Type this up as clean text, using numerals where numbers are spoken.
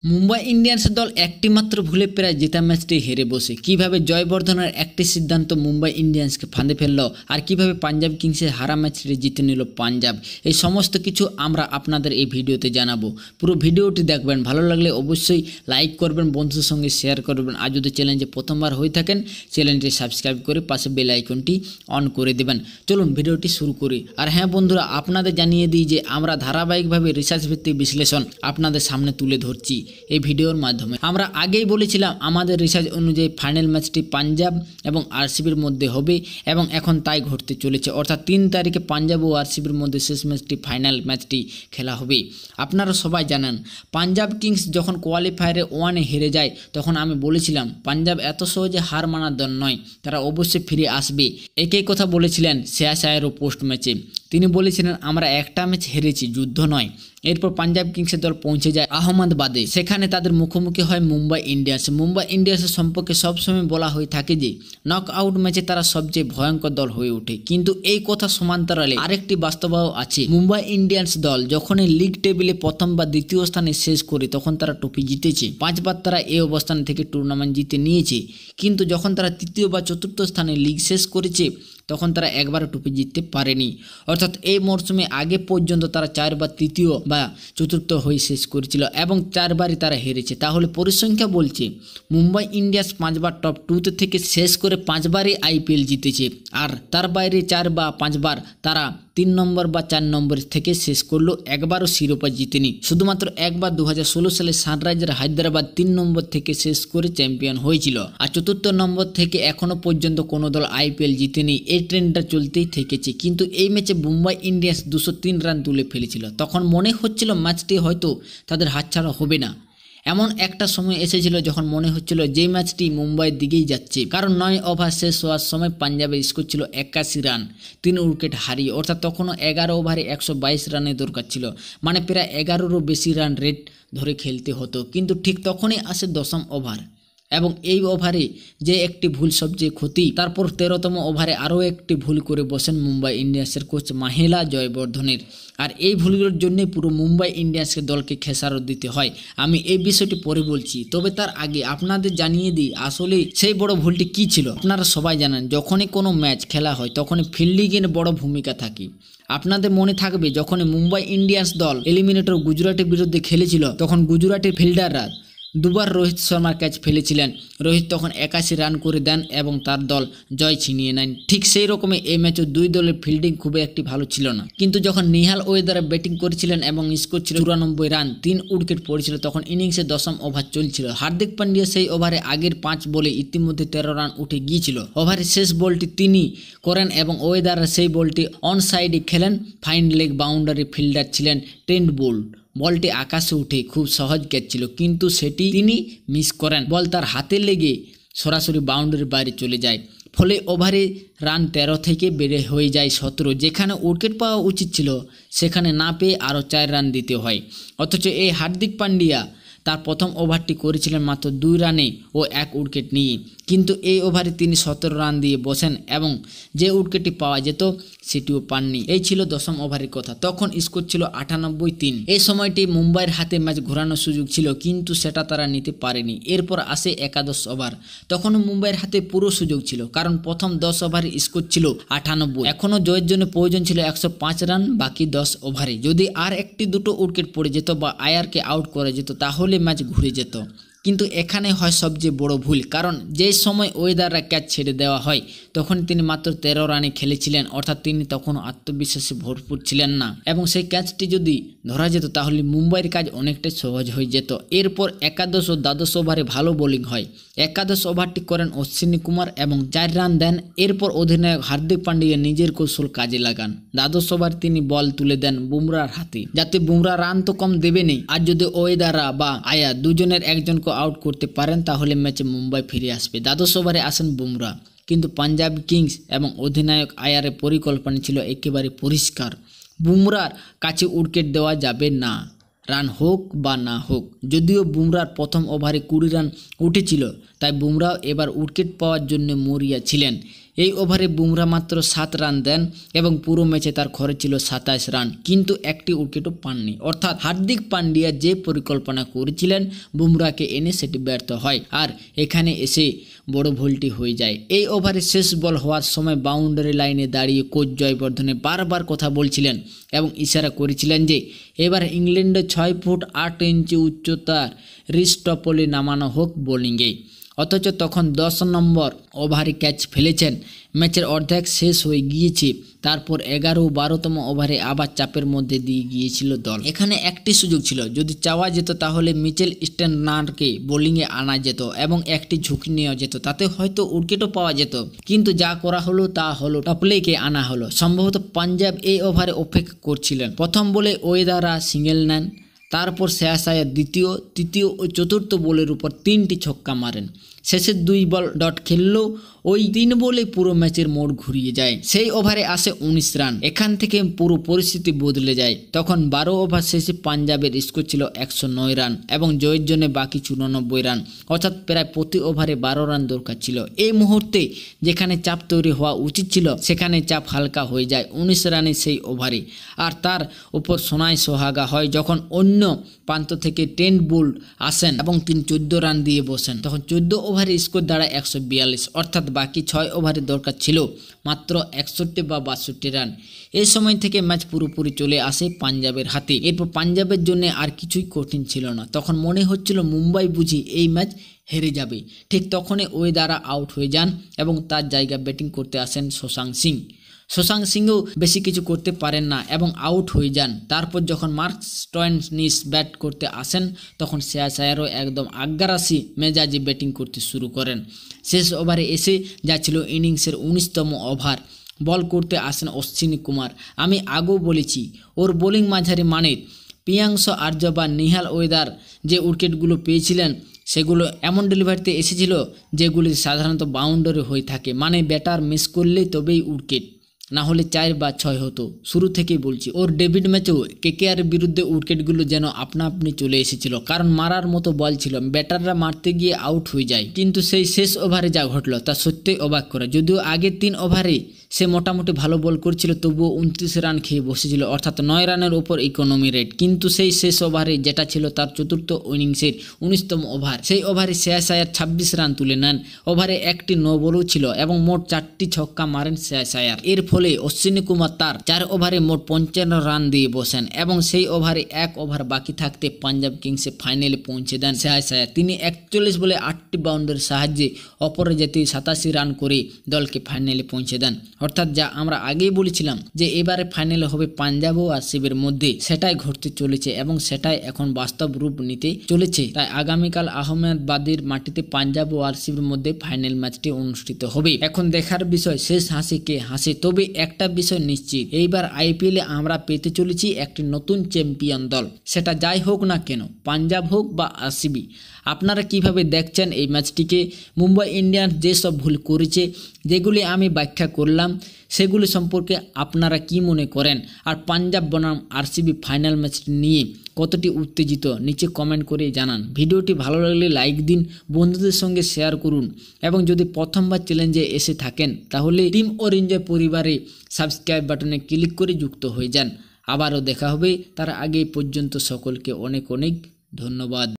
Mumbai Indians দল একটি মাত্র ভুলে প্রায় জেতা ম্যাচটি হেরে বসে কিভাবে জয়বর্ধনের একটি সিদ্ধান্ত মুম্বাই ইন্ডিয়ান্সকে ফাঁদে ফেলল আর কিভাবে পাঞ্জাব কিংসের হারা ম্যাচটি জিতে নিল পাঞ্জাব, এই সমস্ত কিছু আমরা আপনাদের এই ভিডিওতে জানাবো। পুরো ভিডিওটি দেখবেন, ভালো লাগলে অবশ্যই লাইক করবেন, বন্ধুদের সঙ্গে শেয়ার করবেন, আর যদি চ্যানেলে প্রথমবার হয়ে থাকেন চ্যানেলটি সাবস্ক্রাইব করে পাশে বেল আইকনটি অন করে দেবেন। চলুন ভিডিওটি শুরু করি। আর হ্যাঁ বন্ধুরা, আপনাদের জানিয়ে দিই যে আমরা ধারাবাহিকভাবে রিসার্চ ভিত্তিক বিশ্লেষণ আপনাদের সামনে তুলে ধরছি এই ভিডিওর মাধ্যমে। আমরা আগেই বলেছিলাম আমাদের রিসার্চ অনুযায়ী ফাইনাল ম্যাচটি পাঞ্জাব এবং আরসিবির মধ্যে হবে এবং এখন তাই ঘটতে চলেছে, অর্থাৎ 3 তারিখে পাঞ্জাব ও আরসিবির মধ্যে শেষ ম্যাচটি ফাইনাল ম্যাচটি খেলা হবে। আপনারা সবাই জানেন পাঞ্জাব কিংস যখন কোয়ালিফায়ারে 1-এ হেরে যায় তখন আমি বলেছিলাম পাঞ্জাব এত সহজে হার মানার দল নয়, তারা অবশ্যই ফিরে আসবে। একই কথা বলেছিলেন শ্রেয়াস আয়ারও পোস্ট ম্যাচে। তিনি বলেছিলেন আমরা একটা ম্যাচ হেরেছি, যুদ্ধ নয়। এরপর পাঞ্জাব কিংসের দল পৌঁছে যায় আহমেদাবাদে, সেখানে তাদের মুখোমুখি হয় মুম্বাই ইন্ডিয়ান্স। মুম্বাই ইন্ডিয়ান্সের সম্পর্কে সবসময় বলা হয়ে থাকে যে নক আউট ম্যাচে তারা সবচেয়ে ভয়ঙ্কর দল হয়ে ওঠে, কিন্তু এই কথা সমান্তরালে আরেকটি বাস্তবতাও আছে। মুম্বাই ইন্ডিয়ান্স দল যখনই লিগ টেবিলে প্রথম বা দ্বিতীয় স্থানে শেষ করে তখন তারা ট্রফি জিতেছে, 5 বার তারা এই অবস্থান থেকে টুর্নামেন্ট জিতে নিয়েছে। কিন্তু যখন তারা তৃতীয় বা চতুর্থ স্থানে লিগ শেষ করেছে তখন তারা একবারও ট্রফি জিততে পারেনি। অর্থাৎ এই মরশুমে আগে পর্যন্ত তারা 4 বার তৃতীয় বা চতুর্থ হয়ে শেষ করেছিল এবং 4 বারই তারা হেরেছে। তাহলে পরিসংখ্যা বলছে মুম্বাই ইন্ডিয়ান্স 5 বার টপ 2 থেকে শেষ করে 5 বারই আইপিএল জিতেছে, আর তার বাইরে 4 বা 5 বার তারা 3 নম্বর বা 4 নম্বর থেকে শেষ করলো, একবারও শিরোপা জিতেনি। শুধুমাত্র একবার 2016 সালে সানরাইজার হায়দ্রাবাদ 3 নম্বর থেকে শেষ করে চ্যাম্পিয়ন হয়েছিল, আর চতুর্থ নম্বর থেকে এখনো পর্যন্ত কোনো দল আইপিএল জিতেনি। এই ট্রেন্ডটা চলতেই থেকেছে। কিন্তু এই ম্যাচে মুম্বাই ইন্ডিয়ান্স 203 রান তুলে ফেলেছিল, তখন মনে হচ্ছিল ম্যাচটি হয়তো তাদের হাতছাড়া হবে না। এমন একটা সময় এসেছিল যখন মনে হচ্ছিল যে ম্যাচটি মুম্বাইয়ের দিকেই যাচ্ছে, কারণ 9 ওভার শেষ হওয়ার সময় পাঞ্জাবের স্কোর ছিল 81 রান 3 উইকেট হারিয়ে, অর্থাৎ তখনও 11 ওভারে 122 রানের দরকার ছিল, মানে প্রায় 11রও বেশি রান রেট ধরে খেলতে হতো। কিন্তু ঠিক তখনই আসে 10ম ওভার এবং এই ওভারে যে একটি ভুল সবচেয়ে ক্ষতি, তারপর 13তম ওভারে আরও একটি ভুল করে বসেন মুম্বাই ইন্ডিয়ান্সের কোচ মাহেলা জয়বর্ধনের, আর এই ভুলগুলোর জন্যই পুরো মুম্বাই ইন্ডিয়ান্সকে দলকে খেসারত দিতে হয়। আমি এই বিষয়টি পরে বলছি, তবে তার আগে আপনাদের জানিয়ে দিই আসলে সেই বড় ভুলটি কী ছিল। আপনারা সবাই জানেন যখনই কোনো ম্যাচ খেলা হয় তখনই ফিল্ডিংয়ের বড় ভূমিকা থাকে। আপনাদের মনে থাকবে যখনই মুম্বাই ইন্ডিয়ান্স দল এলিমিনেটর গুজরাটের বিরুদ্ধে খেলেছিল তখন গুজরাটের ফিল্ডাররা 2 বার রোহিত শর্মার ক্যাচ ফেলেছিলেন। রোহিত তখন 81 রান করে দেন এবং তার দল জয় ছিনিয়ে নেন। ঠিক সেই রকমই এই ম্যাচে 2 দলের ফিল্ডিং খুবই একটি ভালো ছিল না, কিন্তু যখন নিহাল ওয়েদারা ব্যাটিং করেছিলেন এবং স্কোর ছিল 94 রান 3 উইকেট পড়েছিল, তখন ইনিংসে 10ম ওভার চলছিল। হার্দিক পান্ডিয়া সেই ওভারে আগের 5 বলে ইতিমধ্যে 13 রান উঠে গিয়েছিল। ওভারের শেষ বলটি তিনি করেন এবং ওয়েদারা সেই বলটি অন সাইডে খেলেন। ফাইন লেগ বাউন্ডারি ফিল্ডার ছিলেন ট্রেন্ট বোল্ট। বলটি আকাশে উঠে খুব সহজ ক্যাচ ছিল, কিন্তু সেটি তিনি মিস করেন। বল তার হাতে লেগে সরাসরি বাউন্ডারির বাইরে চলে যায়, ফলে ওভারে রান 13 থেকে বেড়ে হয়ে যায় 17। যেখানে উইকেট পাওয়া উচিত ছিল সেখানে না পেয়ে আরও 4 রান দিতে হয়। অথচ এই হার্দিক পান্ডিয়া তার প্রথম ওভারটি করেছিলেন মাত্র 2 রানে ও 1 উইকেট নিয়ে, কিন্তু এই ওভারে তিনি 17 রান দিয়ে বসেন এবং যে উইকেটটি পাওয়া যেত সেটিও পাননি। এই ছিল 10ম ওভারের কথা। তখন স্কোর ছিল 98-3। এই সময়টি মুম্বাইয়ের হাতে ম্যাচ ঘোরানোর সুযোগ ছিল, কিন্তু সেটা তারা নিতে পারেনি। এরপর আসে একাদশ ওভার। তখনও মুম্বাইয়ের হাতে পুরো সুযোগ ছিল, কারণ প্রথম 10 ওভারে স্কোর ছিল 98। এখনও জয়ের জন্য প্রয়োজন ছিল 105 রান বাকি 10 ওভারে। যদি আর একটি দুটো উইকেট পড়ে যেত বা আয়ারকে আউট করা যেত তাহলে ম্যাচ ঘুরে যেত। কিন্তু এখানে হয় সবচেয়ে বড় ভুল, কারণ যে সময় ওয়েদাররা ক্যাচ ছেড়ে দেওয়া হয় তখন তিনি মাত্র 13 রানে খেলেছিলেন, অর্থাৎ তিনি তখনও আত্মবিশ্বাসে ভরপুর ছিলেন না এবং সেই ক্যাচটি যদি ধরা যেত তাহলে মুম্বাইয়ের কাজ অনেকটাই সহজ হয়ে যেত। এরপর একাদশ ও দ্বাদশ ওভারে ভালো বোলিং হয়। একাদশ ওভারটি করেন অশ্বিনী কুমার এবং 4 রান দেন। এরপর অধিনায়ক হার্দিক পান্ডিয়া নিজের কৌশল কাজে লাগান। দ্বাদশ ওভার তিনি বল তুলে দেন বুমরার হাতে, যাতে বুমরা রান তো কম দেবেনই, আর যদি ওয়েদারা বা আয়া দুজনের একজনকে আউট করতে পারেন তাহলে ম্যাচে মুম্বাই ফিরে আসবে। দ্বাদশ ওভারে আসেন বুমরা, কিন্তু পাঞ্জাব কিংস এবং অধিনায়ক আয়ারের পরিকল্পনা ছিল একেবারে পরিষ্কার। বুমরার কাছে উইকেট দেওয়া যাবে না, রান হোক বা না হোক। যদিও বুমরার প্রথম ওভারে 20 রান উঠেছিল, তাই বুমরাও এবার উইকেট পাওয়ার জন্য মরিয়া ছিলেন। এই ওভারে বুমরা মাত্র 7 রান দেন এবং পুরো ম্যাচে তার খরচ ছিল 27 রান, কিন্তু একটি উইকেটও পাননি। অর্থাৎ হার্দিক পান্ডিয়া যে পরিকল্পনা করেছিলেন বুমরাকে এনে সেটি ব্যর্থ হয়, আর এখানে এসে বড় ভুলটি হয়ে যায়। এই ওভারে শেষ বল হওয়ার সময় বাউন্ডারি লাইনে দাঁড়িয়ে কোচ জয়বর্ধনে বারবার কথা বলছিলেন এবং ইশারা করেছিলেন যে এবার ইংল্যান্ডে 6 ফুট 8 ইঞ্চি উচ্চতার রিস টপলে নামানো হোক বোলিংয়ে। অথচ তখন 10 নম্বর ওভারে ক্যাচ ফেলেছেন। ম্যাচের অর্ধেক শেষ হয়ে গিয়েছে, তারপর 11 ও 12তম ওভারে আবার চাপের মধ্যে দিয়ে গিয়েছিল দল। এখানে একটি সুযোগ ছিল, যদি চাওয়া যেত তাহলে মিচেল স্ট্যান্ডার্ডকে বোলিংয়ে আনা যেত এবং একটি ঝুঁকি নেওয়া যেত, তাতে হয়তো উইকেটও পাওয়া যেত। কিন্তু যা করা হলো তা হলো টপলেকে আনা হলো। সম্ভবত পাঞ্জাব এই ওভারে অপেক্ষা করছিলেন। প্রথম বলে ওয়েদারা সিঙ্গেল নেন, তারপর শ্রেয়াস আয়ার দ্বিতীয়, তৃতীয় ও চতুর্থ বলের উপর 3টি ছক্কা মারেন। শেষের 2 বল ডট খেললেও ওই 3 বলে পুরো ম্যাচের মোড় ঘুরিয়ে যায়। সেই ওভারে আসে 19 রান। এখান থেকে পুরো পরিস্থিতি বদলে যায়। তখন 12 ওভার শেষে পাঞ্জাবের স্কোর ছিল 109 রান এবং জয়ের জন্য বাকি 94 রান, অর্থাৎ প্রায় প্রতি ওভারে 12 রান দরকার ছিল। এই মুহূর্তে যেখানে চাপ তৈরি হওয়া উচিত ছিল সেখানে চাপ হালকা হয়ে যায় 19 রানে সেই ওভারে। আর তার উপর সোনায় সোহাগা হয় যখন অন্য প্রান্ত থেকে টেন্ট বোল্ট আসেন এবং তিনি 14 রান দিয়ে বসেন। তখন 14 ওভারে স্কোর দাঁড়ায় 142, অর্থাৎ বাকি 6 ওভারে দরকার ছিল মাত্র 61 বা 62 রান। এই সময় থেকে ম্যাচ পুরোপুরি চলে আসে পাঞ্জাবের হাতে। এরপর পাঞ্জাবের জন্য আর কিছুই কঠিন ছিল না। তখন মনে হচ্ছিল মুম্বাই বুঝি এই ম্যাচ হেরে যাবে। ঠিক তখনই ওয়েদারা আউট হয়ে যান এবং তার জায়গা ব্যাটিং করতে আসেন শশাঙ্ক সিং। শশাঙ্ক সিংও বেশি কিছু করতে পারেন না এবং আউট হয়ে যান। তারপর যখন মার্ক স্টোয়নিস ব্যাট করতে আসেন তখন শ্রেয়াস আয়ারও একদম আগ্রাসী মেজাজে ব্যাটিং করতে শুরু করেন। শেষ ওভারে এসে যাচ্ছিল ইনিংসের 19তম ওভার। বল করতে আসেন অশ্বিনী কুমার। আমি আগেও বলেছি ওর বোলিং মাঝারি মানের। প্রিয়াংশ আর্য বা নিহাল ওয়েদার যে উইকেটগুলো পেয়েছিলেন সেগুলো এমন ডেলিভারিতে এসেছিল যেগুলি সাধারণত বাউন্ডারি হয়ে থাকে, মানে ব্যাটার মিস করলেই তবেই উইকেট, না হলে 4 বা 6 হতো। শুরু থেকেই বলছি ওর ডেবিট ম্যাচেও কেকেআর বিরুদ্ধে উইকেটগুলো যেন আপনা আপনি চলে এসেছিল, কারণ মারার মতো বল ছিল, ব্যাটাররা মারতে গিয়ে আউট হয়ে যায়। কিন্তু সেই শেষ ওভারে যা ঘটলো তা সত্যিই অবাক করা। যদিও আগের 3 ওভারে সে মোটামুটি ভালো বল করছিল, তবুও 29 রান খেয়ে বসেছিল, অর্থাৎ 9 রানের ওপর ইকোনমি রেট। কিন্তু সেই শেষ ওভারে যেটা ছিল তার চতুর্থ ইনিংসের 19তম ওভার, সেই ওভারে শ্রেয়াস আয়ার 26 রান তুলে নেন। ওভারে একটি নো বলও ছিল এবং মোট 4টি ছক্কা মারেন শ্রেয়াস আয়ার। এর ফলে অশ্বিনী কুমার তার 4 ওভারে মোট 55 রান দিয়ে বসেন এবং সেই ওভারে 1 ওভার বাকি থাকতে পাঞ্জাব কিংসে ফাইনালে পৌঁছে দেন শ্রেয়াস আয়ার। তিনি 41 বলে 8টি বাউন্ডারির সাহায্যে অপরাজিত 87 রান করে দলকে ফাইনালে পৌঁছে দেন। অর্থাৎ যা আমরা আগেই বলেছিলাম যে এবারে ফাইনালে হবে পাঞ্জাব ও আরসিবির মধ্যে, সেটাই ঘটতে চলেছে এবং সেটাই এখন বাস্তব রূপ নিতে চলেছে। তাই আগামীকাল আহমেদাবাদের মাটিতে পাঞ্জাব ও আরসিবির মধ্যে ফাইনাল ম্যাচটি অনুষ্ঠিত হবে। এখন দেখার বিষয় শেষ হাসি কে হাসে। তবে একটা বিষয় নিশ্চিত, এইবার আইপিএলে আমরা পেতে চলেছি একটি নতুন চ্যাম্পিয়ন দল, সেটা যাই হোক না কেন, পাঞ্জাব হোক বা আরসিবি। আপনারা কিভাবে দেখছেন এই ম্যাচটিকে? মুম্বাই ইন্ডিয়ান্স যেসব ভুল করেছে, যেগুলি আমি ব্যাখ্যা করলাম, সেগুলি সম্পর্কে আপনারা কি মনে করেন? আর পাঞ্জাব বনাম আরসিবি ফাইনাল ম্যাচটি নিয়ে কতটি উত্তেজিত নিচে কমেন্ট করে জানান। ভিডিওটি ভালো লাগলে লাইক দিন, বন্ধুদের সঙ্গে শেয়ার করুন এবং যদি প্রথমবার চ্যালেঞ্জে এসে থাকেন তাহলে টিম অরেঞ্জের পরিবারে সাবস্ক্রাইব বাটনে ক্লিক করে যুক্ত হয়ে যান। আবারও দেখা হবে, তার আগে পর্যন্ত সকলকে অনেক অনেক ধন্যবাদ।